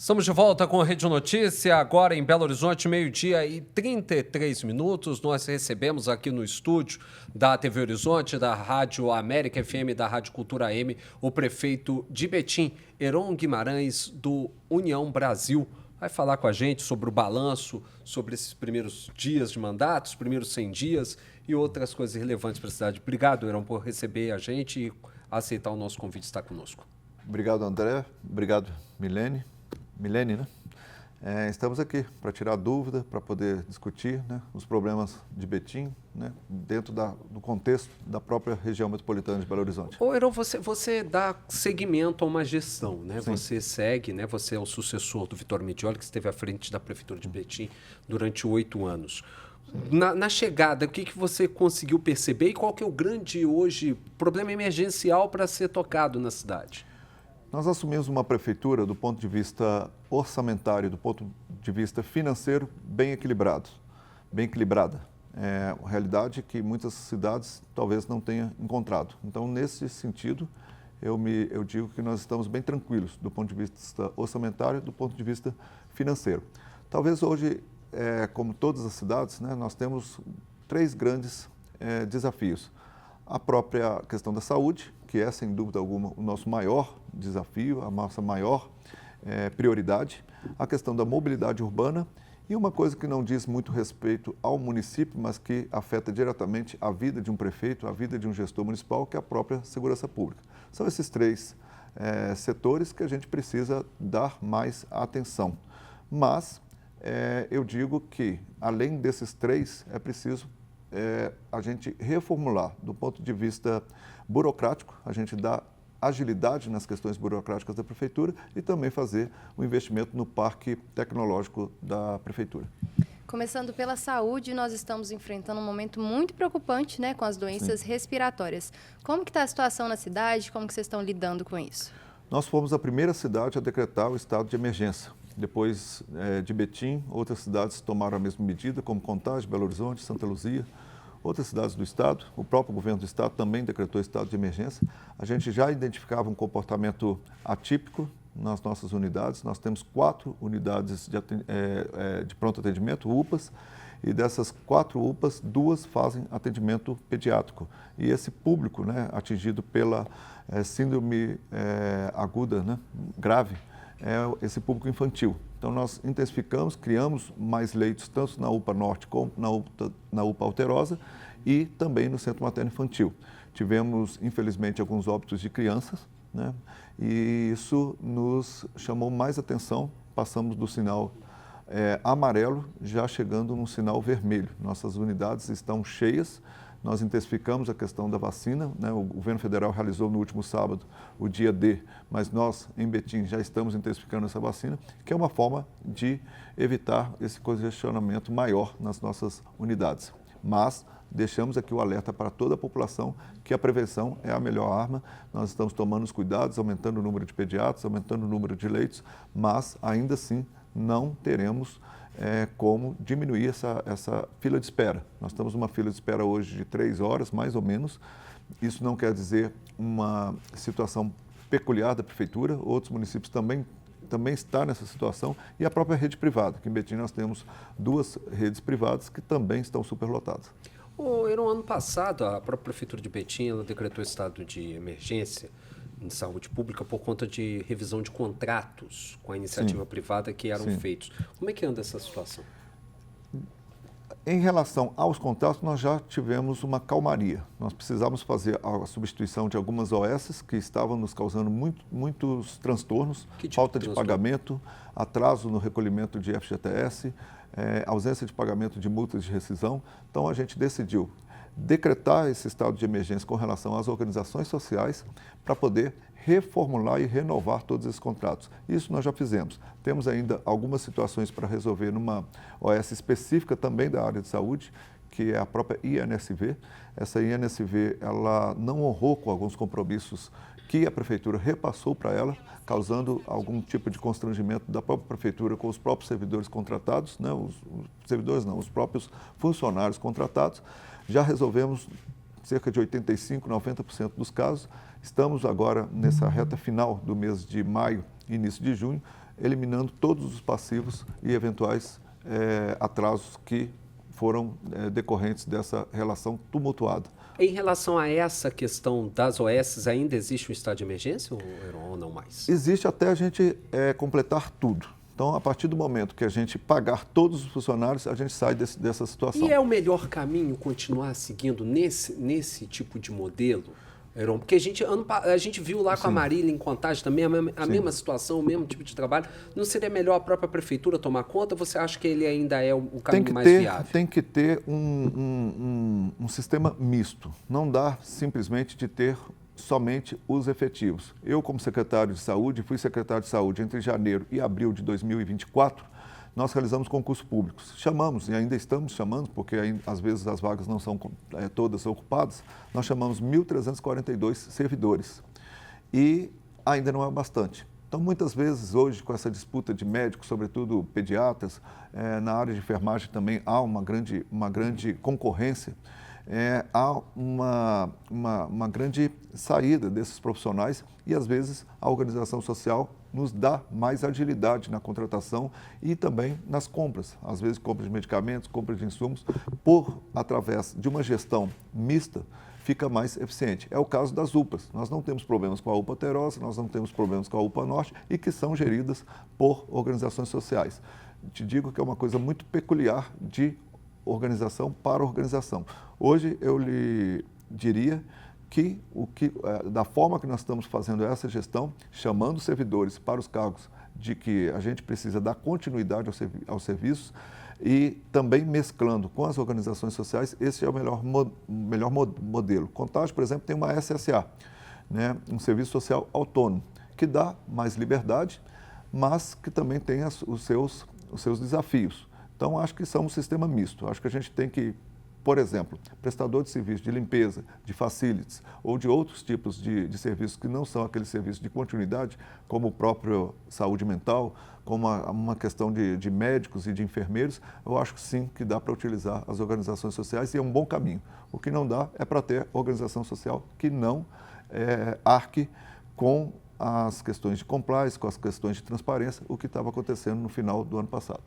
Estamos de volta com a Rede Notícia, agora em Belo Horizonte, 12h33. Nós recebemos aqui no estúdio da TV Horizonte, da Rádio América FM, da Rádio Cultura AM, o prefeito de Betim, Heron Guimarães, do União Brasil. Vai falar com a gente sobre o balanço, sobre esses primeiros dias de mandato, os primeiros 100 dias e outras coisas relevantes para a cidade. Obrigado, Heron, por receber a gente e aceitar o nosso convite de estar conosco. Obrigado, André. Obrigado, Milene, né? Estamos aqui para tirar dúvida, para poder discutir, né, os problemas de Betim, né, dentro do contexto da própria região metropolitana de Belo Horizonte. Ô, Heron, você dá seguimento a uma gestão, né? Sim. Você segue, né? Você é o sucessor do Vitor Medioli, que esteve à frente da Prefeitura de Betim durante 8 anos. Na chegada, o que você conseguiu perceber e qual que é o grande, hoje, problema emergencial para ser tocado na cidade? Nós assumimos uma prefeitura do ponto de vista orçamentário, do ponto de vista financeiro, bem equilibrada. É uma realidade que muitas cidades talvez não tenham encontrado. Então, nesse sentido, eu digo que nós estamos bem tranquilos do ponto de vista orçamentário e do ponto de vista financeiro. Talvez hoje, como todas as cidades, né, nós temos 3 grandes desafios. A própria questão da saúde, que é, sem dúvida alguma, o nosso maior desafio, a nossa maior prioridade. A questão da mobilidade urbana e uma coisa que não diz muito respeito ao município, mas que afeta diretamente a vida de um prefeito, a vida de um gestor municipal, que é a própria segurança pública. São esses 3 setores que a gente precisa dar mais atenção. Mas eu digo que, além desses 3, é preciso a gente reformular do ponto de vista burocrático, a gente dá agilidade nas questões burocráticas da prefeitura e também fazer o investimento no parque tecnológico da prefeitura. Começando pela saúde, nós estamos enfrentando um momento muito preocupante, né, com as doenças respiratórias. Como que está a situação na cidade? Como que vocês estão lidando com isso? Nós fomos a primeira cidade a decretar o estado de emergência. Depois de Betim, outras cidades tomaram a mesma medida, como Contagem, Belo Horizonte, Santa Luzia, outras cidades do estado. O próprio governo do estado também decretou estado de emergência. A gente já identificava um comportamento atípico nas nossas unidades. Nós temos 4 unidades de pronto atendimento, UPAs, e dessas 4 UPAs, 2 fazem atendimento pediátrico. E esse público, né, atingido pela síndrome aguda, né, grave, é esse público infantil. Então, nós intensificamos, criamos mais leitos, tanto na UPA Norte como na UPA Alterosa e também no Centro Materno Infantil. Tivemos, infelizmente, alguns óbitos de crianças, né? E isso nos chamou mais atenção. Passamos do sinal amarelo, já chegando no sinal vermelho. Nossas unidades estão cheias. Nós intensificamos a questão da vacina, né? O governo federal realizou no último sábado o dia D, mas nós, em Betim, já estamos intensificando essa vacina, que é uma forma de evitar esse congestionamento maior nas nossas unidades. Mas deixamos aqui o alerta para toda a população que a prevenção é a melhor arma. Nós estamos tomando os cuidados, aumentando o número de pediatras, aumentando o número de leitos, mas ainda assim não teremos como diminuir essa fila de espera. Nós estamos numa fila de espera hoje de 3 horas, mais ou menos. Isso não quer dizer uma situação peculiar da prefeitura, outros municípios também estão nessa situação, e a própria rede privada, que em Betim nós temos 2 redes privadas que também estão superlotadas. No ano passado, a própria Prefeitura de Betim ela decretou estado de emergência em saúde pública por conta de revisão de contratos com a iniciativa privada que eram feitos. Como é que anda essa situação? Em relação aos contratos, nós já tivemos uma calmaria. Nós precisávamos fazer a substituição de algumas OS que estavam nos causando muitos transtornos, falta de pagamento, atraso no recolhimento de FGTS, ausência de pagamento de multas de rescisão. Então, a gente decidiu decretar esse estado de emergência com relação às organizações sociais para poder reformular e renovar todos esses contratos. Isso nós já fizemos. Temos ainda algumas situações para resolver numa OS específica também da área de saúde, que é a própria INSV. Essa INSV, ela não honrou com alguns compromissos que a prefeitura repassou para ela, causando algum tipo de constrangimento da própria prefeitura com os próprios servidores contratados, né? Os próprios funcionários contratados. Já resolvemos cerca de 85%, 90% dos casos. Estamos agora nessa reta final do mês de maio, início de junho, eliminando todos os passivos e eventuais atrasos que foram decorrentes dessa relação tumultuada. Em relação a essa questão das OS, ainda existe um estado de emergência ou não mais? Existe até a gente completar tudo. Então, a partir do momento que a gente pagar todos os funcionários, a gente sai dessa situação. E é o melhor caminho continuar seguindo nesse tipo de modelo, Heron? Porque a gente viu lá com a Marília em Contagem também a mesma situação, o mesmo tipo de trabalho. Não seria melhor a própria prefeitura tomar conta? Você acha que ele ainda é o caminho mais viável? Tem que ter um sistema misto. Não dá simplesmente de ter somente os efetivos. Eu, como secretário de Saúde, fui secretário de Saúde entre janeiro e abril de 2024, nós realizamos concursos públicos. Chamamos, e ainda estamos chamando, porque às vezes as vagas não são todas ocupadas, nós chamamos 1.342 servidores. E ainda não é bastante. Então, muitas vezes, hoje, com essa disputa de médicos, sobretudo pediatras, na área de enfermagem também há uma grande concorrência. Há uma grande saída desses profissionais e, às vezes, a organização social nos dá mais agilidade na contratação e também nas compras. Às vezes, compra de medicamentos, compra de insumos, através de uma gestão mista, fica mais eficiente. É o caso das UPAs. Nós não temos problemas com a UPA Terosa, nós não temos problemas com a UPA Norte e que são geridas por organizações sociais. Te digo que é uma coisa muito peculiar de organização para organização. Hoje, eu lhe diria que da forma que nós estamos fazendo essa gestão, chamando servidores para os cargos de que a gente precisa dar continuidade aos serviços e também mesclando com as organizações sociais, esse é o melhor modelo. Contagem, por exemplo, tem uma SSA, né, um serviço social autônomo, que dá mais liberdade, mas que também tem os seus desafios. Então, acho que são um sistema misto. Acho que a gente tem que, por exemplo, prestador de serviço de limpeza, de facilities ou de outros tipos de serviços que não são aqueles serviços de continuidade, como o próprio saúde mental, como uma questão de médicos e de enfermeiros, eu acho que sim, que dá para utilizar as organizações sociais e é um bom caminho. O que não dá é para ter organização social que não arque com as questões de compliance, com as questões de transparência, o que estava acontecendo no final do ano passado.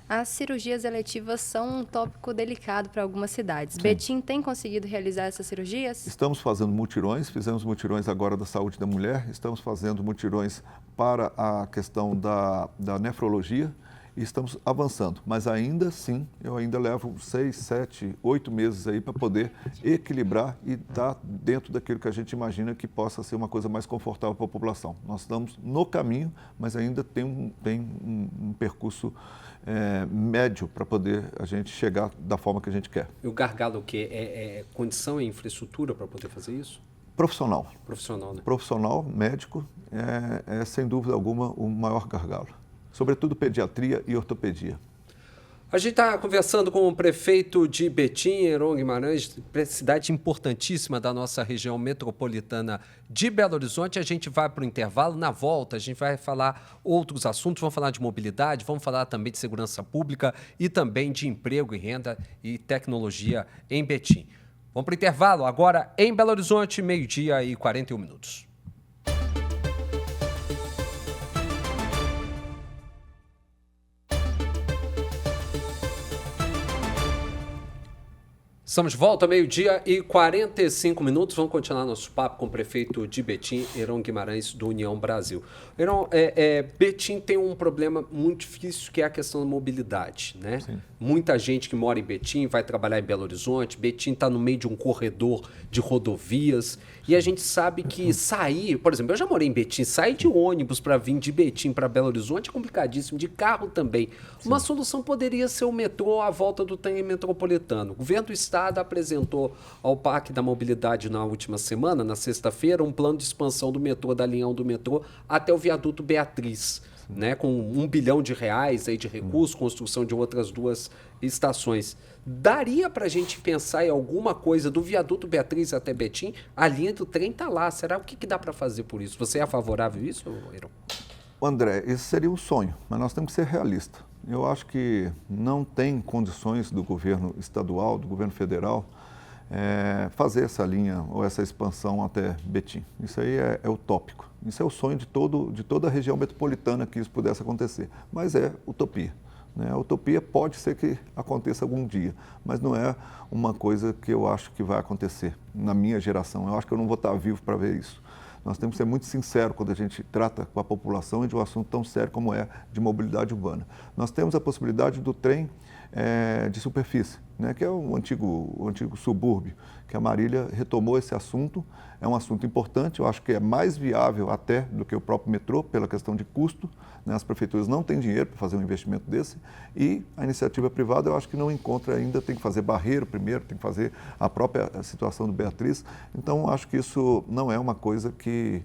As cirurgias eletivas são um tópico delicado para algumas cidades. Sim. Betim tem conseguido realizar essas cirurgias? Estamos fazendo mutirões, fizemos mutirões agora da saúde da mulher, estamos fazendo mutirões para a questão da nefrologia e estamos avançando. Mas ainda assim, eu ainda levo 6, 7, 8 meses aí para poder equilibrar e estar dentro daquilo que a gente imagina que possa ser uma coisa mais confortável para a população. Nós estamos no caminho, mas ainda tem um percurso médio para poder a gente chegar da forma que a gente quer. E o gargalo o quê? É condição e infraestrutura para poder fazer isso? Profissional. Profissional, né? Profissional, médico, é sem dúvida alguma o maior gargalo. Sobretudo pediatria e ortopedia. A gente está conversando com o prefeito de Betim, Heron Guimarães, cidade importantíssima da nossa região metropolitana de Belo Horizonte. A gente vai para o intervalo. Na volta, a gente vai falar outros assuntos. Vamos falar de mobilidade, vamos falar também de segurança pública e também de emprego e renda e tecnologia em Betim. Vamos para o intervalo. Agora, em Belo Horizonte, 12h41. Estamos de volta, 12h45. Vamos continuar nosso papo com o prefeito de Betim, Heron Guimarães, do União Brasil. Heron, Betim tem um problema muito difícil, que é a questão da mobilidade, né? Sim. Muita gente que mora em Betim vai trabalhar em Belo Horizonte. Betim está no meio de um corredor de rodovias. E a gente sabe que sair, por exemplo, eu já morei em Betim, sair de ônibus para vir de Betim para Belo Horizonte é complicadíssimo, de carro também. Sim. Uma solução poderia ser o metrô à volta do trem metropolitano. O governo do estado apresentou ao PAC da Mobilidade na última semana, na sexta-feira, um plano de expansão do metrô, da linha 1 do metrô, até o viaduto Beatriz, né, com R$1 bilhão aí de recursos, construção de outras 2 estações. Daria para a gente pensar em alguma coisa do viaduto Beatriz até Betim? A linha do trem está lá. Será o que dá para fazer por isso? Você é favorável a isso, Heron? André, esse seria um sonho, mas nós temos que ser realistas. Eu acho que não tem condições do governo estadual, do governo federal, fazer essa linha ou essa expansão até Betim. Isso aí é utópico. Isso é o sonho de toda a região metropolitana que isso pudesse acontecer, mas é utopia. Né? A utopia pode ser que aconteça algum dia, mas não é uma coisa que eu acho que vai acontecer na minha geração. Eu acho que eu não vou estar vivo para ver isso. Nós temos que ser muito sinceros quando a gente trata com a população e de um assunto tão sério como é de mobilidade urbana. Nós temos a possibilidade do trem de superfície, né, que é o antigo subúrbio, que a Marília retomou esse assunto. É um assunto importante, eu acho que é mais viável até do que o próprio metrô, pela questão de custo. Né, as prefeituras não têm dinheiro para fazer um investimento desse e a iniciativa privada eu acho que não encontra ainda, tem que fazer Barreiro primeiro, tem que fazer a própria situação do Beatriz. Então, acho que isso não é uma coisa que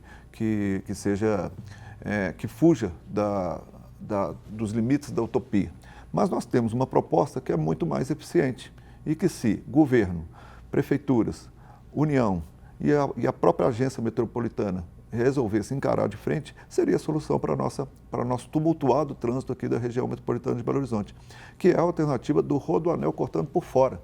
fuja dos limites da utopia. Mas nós temos uma proposta que é muito mais eficiente e que se governo, prefeituras, União e a própria agência metropolitana resolvesse encarar de frente, seria a solução para o nosso tumultuado trânsito aqui da região metropolitana de Belo Horizonte, que é a alternativa do rodoanel cortando por fora.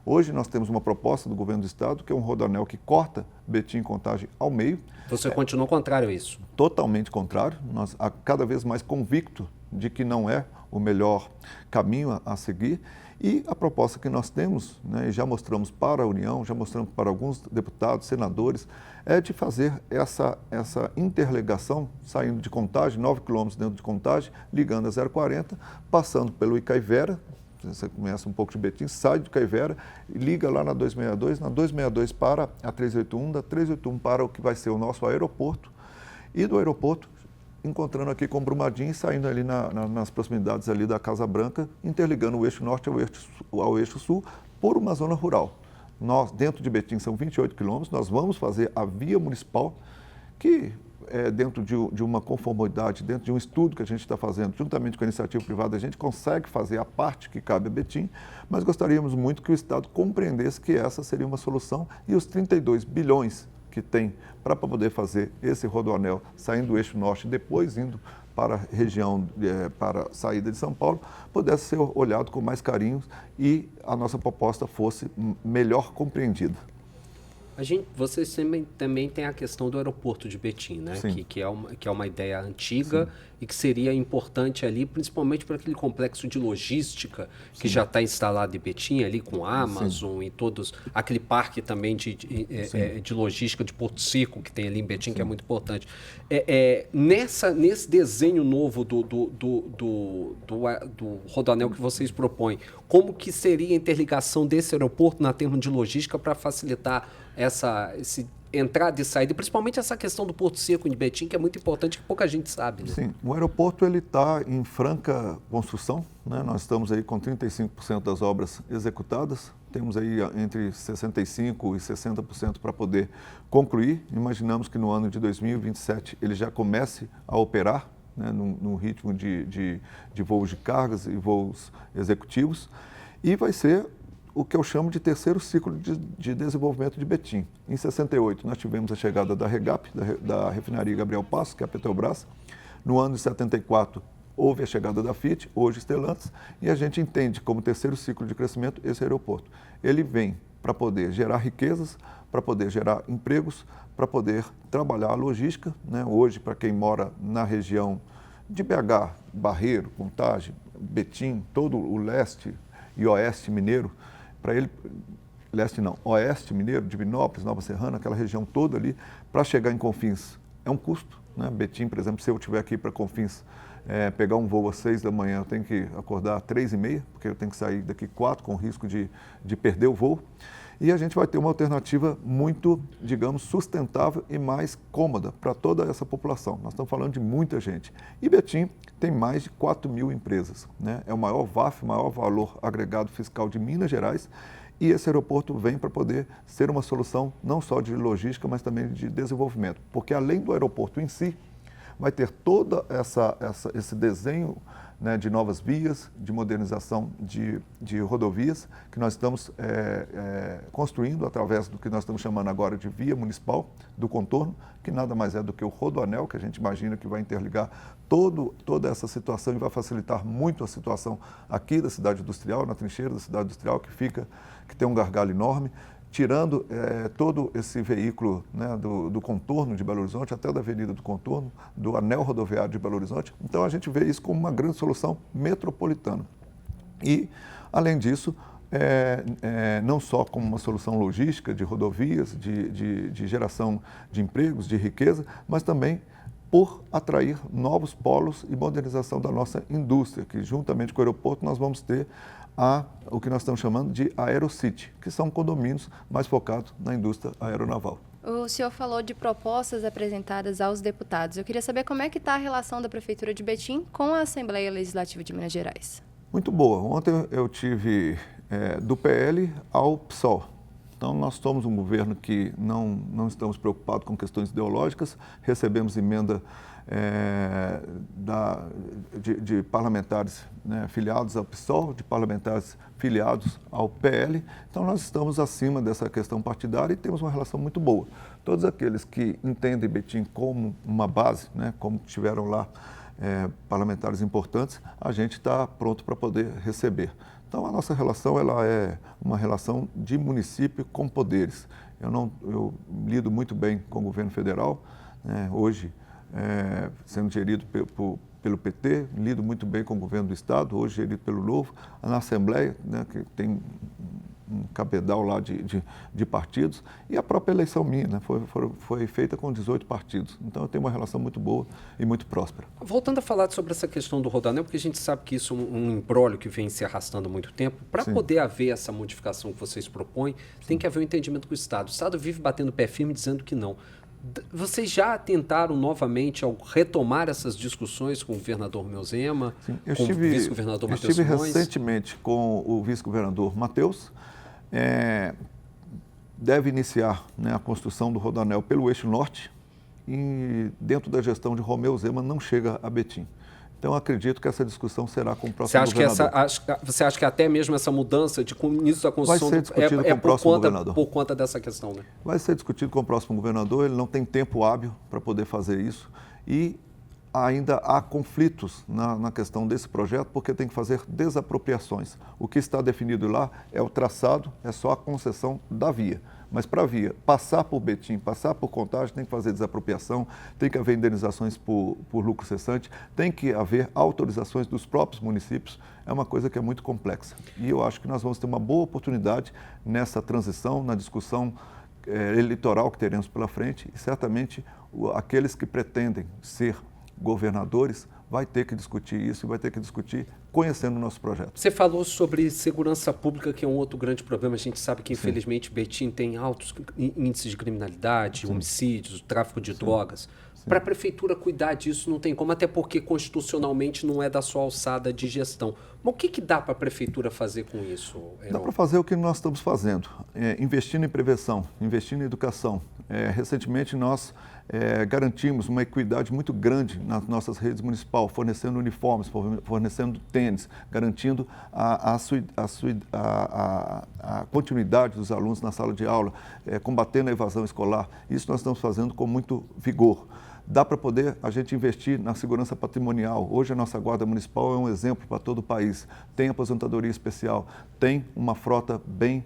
Hoje nós temos uma proposta do governo do estado, que é um rodoanel que corta Betim e Contagem ao meio. Você continua contrário a isso? Totalmente contrário. Nós cada vez mais convicto de que não é o melhor caminho a seguir. E a proposta que nós temos, né, e já mostramos para a União, já mostramos para alguns deputados, senadores, é de fazer essa interligação, saindo de Contagem, 9 quilômetros dentro de Contagem, ligando a 040, passando pelo Icaivera. Você conhece um pouco de Betim, sai do Icaivera, liga lá na 262 para a 381, da 381 para o que vai ser o nosso aeroporto, e do aeroporto, encontrando aqui com Brumadinho e saindo ali nas proximidades ali da Casa Branca, interligando o eixo norte ao eixo sul, por uma zona rural. Nós, dentro de Betim, são 28 quilômetros, nós vamos fazer a via municipal, que dentro de uma conformidade, dentro de um estudo que a gente está fazendo, juntamente com a iniciativa privada, a gente consegue fazer a parte que cabe a Betim, mas gostaríamos muito que o Estado compreendesse que essa seria uma solução e os 32 bilhões que tem para poder fazer esse rodoanel saindo do eixo norte e depois indo para a região, para a saída de São Paulo, pudesse ser olhado com mais carinho e a nossa proposta fosse melhor compreendida. Vocês também tem a questão do aeroporto de Betim, né? Que é uma ideia antiga. Sim. E que seria importante ali, principalmente para aquele complexo de logística que já está instalado em Betim, ali com a Amazon. Sim. E todos, aquele parque também de logística de Porto Seco que tem ali em Betim, que é muito importante. Nesse desenho novo do rodoanel que vocês propõem, como que seria a interligação desse aeroporto na termos de logística para facilitar esse entrada e saída, principalmente essa questão do Porto Seco de Betim, que é muito importante, que pouca gente sabe. Né? Sim, o aeroporto está em franca construção, né? Nós estamos aí com 35% das obras executadas, temos aí entre 65% e 60% para poder concluir. Imaginamos que no ano de 2027 ele já comece a operar, né? No ritmo de voos de cargas e voos executivos, e vai ser o que eu chamo de terceiro ciclo de desenvolvimento de Betim. Em 68, nós tivemos a chegada da REGAP, da refinaria Gabriel Passos, que é a Petrobras. No ano de 74, houve a chegada da Fiat, hoje Stellantis, e a gente entende como terceiro ciclo de crescimento esse aeroporto. Ele vem para poder gerar riquezas, para poder gerar empregos, para poder trabalhar a logística. Né? Hoje, para quem mora na região de BH, Barreiro, Contagem, Betim, todo o leste e oeste mineiro, para ele, leste não, oeste mineiro, Divinópolis, Nova Serrana, aquela região toda ali, para chegar em Confins é um custo. Né? Betim, por exemplo, se eu estiver aqui para Confins, pegar um voo às 6 da manhã, eu tenho que acordar às 3h30, porque eu tenho que sair daqui 4 com risco de perder o voo. E a gente vai ter uma alternativa muito, digamos, sustentável e mais cômoda para toda essa população. Nós estamos falando de muita gente. E Betim tem mais de 4 mil empresas. Né? É o maior VAF, maior valor agregado fiscal de Minas Gerais. E esse aeroporto vem para poder ser uma solução não só de logística, mas também de desenvolvimento. Porque além do aeroporto em si, vai ter todo esse desenho, né, de novas vias, de modernização de rodovias, que nós estamos construindo através do que nós estamos chamando agora de via municipal do contorno, que nada mais é do que o rodoanel, que a gente imagina que vai interligar toda essa situação e vai facilitar muito a situação aqui da cidade industrial, na trincheira da cidade industrial, que tem um gargalo enorme. tirando todo esse veículo, né, do contorno de Belo Horizonte, até da Avenida do Contorno, do anel rodoviário de Belo Horizonte. Então, a gente vê isso como uma grande solução metropolitana. E, além disso, não só como uma solução logística de rodovias, de geração de empregos, de riqueza, mas também por atrair novos polos e modernização da nossa indústria, que juntamente com o aeroporto nós vamos ter o que nós estamos chamando de Aerocity, que são condomínios mais focados na indústria aeronaval. O senhor falou de propostas apresentadas aos deputados. Eu queria saber como é que está a relação da Prefeitura de Betim com a Assembleia Legislativa de Minas Gerais. Muito boa. Ontem eu tive do PL ao PSOL. Então, nós somos um governo que não estamos preocupados com questões ideológicas, recebemos emenda de parlamentares, né, filiados ao PSOL, de parlamentares filiados ao PL. Então, nós estamos acima dessa questão partidária e temos uma relação muito boa. Todos aqueles que entendem Betim como uma base, né, como tiveram lá parlamentares importantes, a gente está pronto para poder receber. Então, a nossa relação ela é uma relação de município com poderes. Eu lido muito bem com o governo federal, né, hoje sendo gerido pelo PT, lido muito bem com o governo do Estado, hoje gerido pelo Novo, na Assembleia, né, que tem um cabedal lá de partidos, e a própria eleição minha, né, foi feita com 18 partidos. Então, eu tenho uma relação muito boa e muito próspera. Voltando a falar sobre essa questão do rodoanel, porque a gente sabe que isso é um imbróglio que vem se arrastando há muito tempo. Para poder haver essa modificação que vocês propõem, tem que haver um entendimento com o Estado. O Estado vive batendo pé firme dizendo que não. Vocês já tentaram novamente ao retomar essas discussões com o governador Meuzema, com o vice-governador Matheus Simões? Eu estive recentemente com o vice-governador Matheus. Deve iniciar, né, a construção do rodoanel pelo eixo norte e dentro da gestão de Romeu Zema não chega a Betim. Então, acredito que essa discussão será com o próximo governador. Você acha que até mesmo essa mudança de início da construção vai ser discutido com o próximo governador. Por conta dessa questão, né? Vai ser discutido com o próximo governador, ele não tem tempo hábil para poder fazer isso e ainda há conflitos na questão desse projeto, porque tem que fazer desapropriações. O que está definido lá é o traçado, é só a concessão da via. Mas para a via passar por Betim, passar por Contagem, tem que fazer desapropriação, tem que haver indenizações por lucro cessante, tem que haver autorizações dos próprios municípios. É uma coisa que é muito complexa. E eu acho que nós vamos ter uma boa oportunidade nessa transição, na discussão eleitoral que teremos pela frente, e certamente aqueles que pretendem ser governadores vai ter que discutir isso e vai ter que discutir conhecendo o nosso projeto. Você falou sobre segurança pública, que é um outro grande problema. A gente sabe que, infelizmente, Betim tem altos índices de criminalidade, homicídios, tráfico de drogas. Para a prefeitura cuidar disso não tem como, até porque constitucionalmente não é da sua alçada de gestão. Mas o que dá para a prefeitura fazer com isso, Heron? Dá para fazer o que nós estamos fazendo, investindo em prevenção, investindo em educação. Recentemente nós garantimos uma equidade muito grande nas nossas redes municipais, fornecendo uniformes, fornecendo tênis, garantindo a continuidade dos alunos na sala de aula, combatendo a evasão escolar. Isso nós estamos fazendo com muito vigor. Dá para poder a gente investir na segurança patrimonial. Hoje a nossa Guarda Municipal é um exemplo para todo o país. Tem aposentadoria especial, tem uma frota bem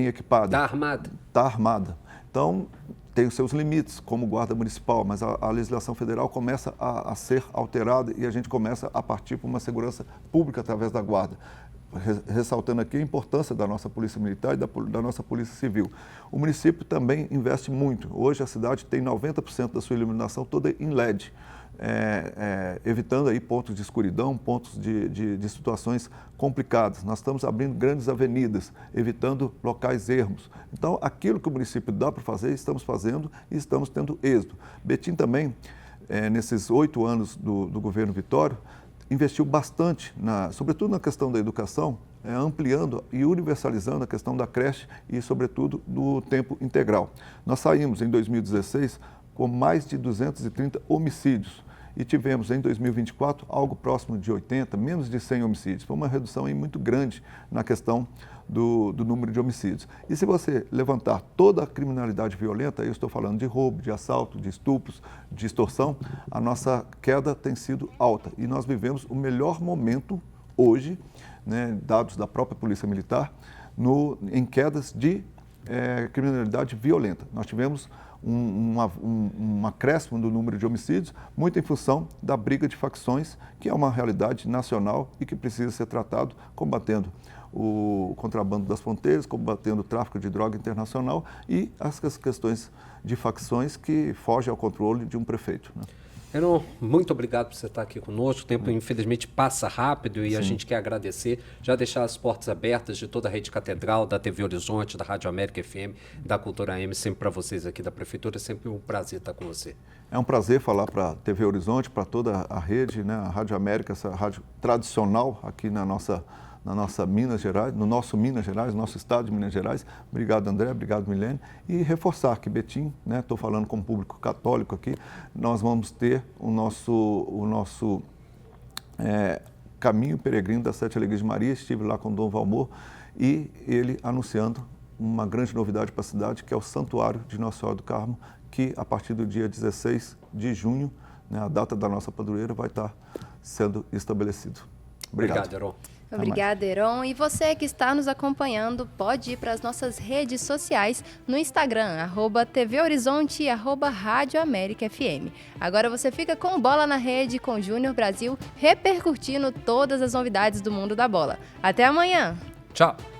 equipada. Está armada? Está armada. Então, tem os seus limites como Guarda Municipal, mas a legislação federal começa a ser alterada e a gente começa a partir para uma segurança pública através da Guarda. Ressaltando aqui a importância da nossa Polícia Militar e da nossa Polícia Civil. O município também investe muito. Hoje a cidade tem 90% da sua iluminação toda em LED, evitando aí pontos de escuridão, pontos de situações complicadas. Nós estamos abrindo grandes avenidas, evitando locais ermos. Então, aquilo que o município dá para fazer, estamos fazendo e estamos tendo êxito. Betim também, nesses 8 anos do governo Vitório, investiu bastante, sobretudo na questão da educação, ampliando e universalizando a questão da creche e, sobretudo, do tempo integral. Nós saímos, em 2016, com mais de 230 homicídios e tivemos, em 2024, algo próximo de 80, menos de 100 homicídios. Foi uma redução aí muito grande na questão do número de homicídios. E se você levantar toda a criminalidade violenta, eu estou falando de roubo, de assalto, de estupros, de extorsão, a nossa queda tem sido alta. E nós vivemos o melhor momento hoje, né, dados da própria Polícia Militar, em quedas de criminalidade violenta. Nós tivemos um acréscimo do número de homicídios, muito em função da briga de facções, que é uma realidade nacional e que precisa ser tratado combatendo o contrabando das fronteiras, combatendo o tráfico de droga internacional e as questões de facções que fogem ao controle de um prefeito, né? Heron, muito obrigado por você estar aqui conosco. O tempo, infelizmente, passa rápido e a gente quer agradecer, já deixar as portas abertas de toda a Rede Catedral, da TV Horizonte, da Rádio América FM, da Cultura AM, sempre para vocês aqui da Prefeitura. É sempre um prazer estar com você. É um prazer falar para a TV Horizonte, para toda a rede, né? A Rádio América, essa rádio tradicional aqui na nossa Minas Gerais, no nosso Minas Gerais, nosso estado de Minas Gerais. Obrigado, André, obrigado, Milene. E reforçar que Betim, né, estou falando com o público católico aqui, nós vamos ter o nosso caminho peregrino das 7 Alegrias de Maria. Estive lá com o Dom Valmor e ele anunciando uma grande novidade para a cidade, que é o Santuário de Nossa Senhora do Carmo, que a partir do dia 16 de junho, né, a data da nossa padroeira, vai estar sendo estabelecido. Obrigado, Heron. Obrigada, Heron. E você que está nos acompanhando, pode ir para as nossas redes sociais no Instagram, @TV Horizonte e @Rádio América FM. Agora você fica com Bola na Rede com o Júnior Brasil, repercutindo todas as novidades do mundo da bola. Até amanhã! Tchau!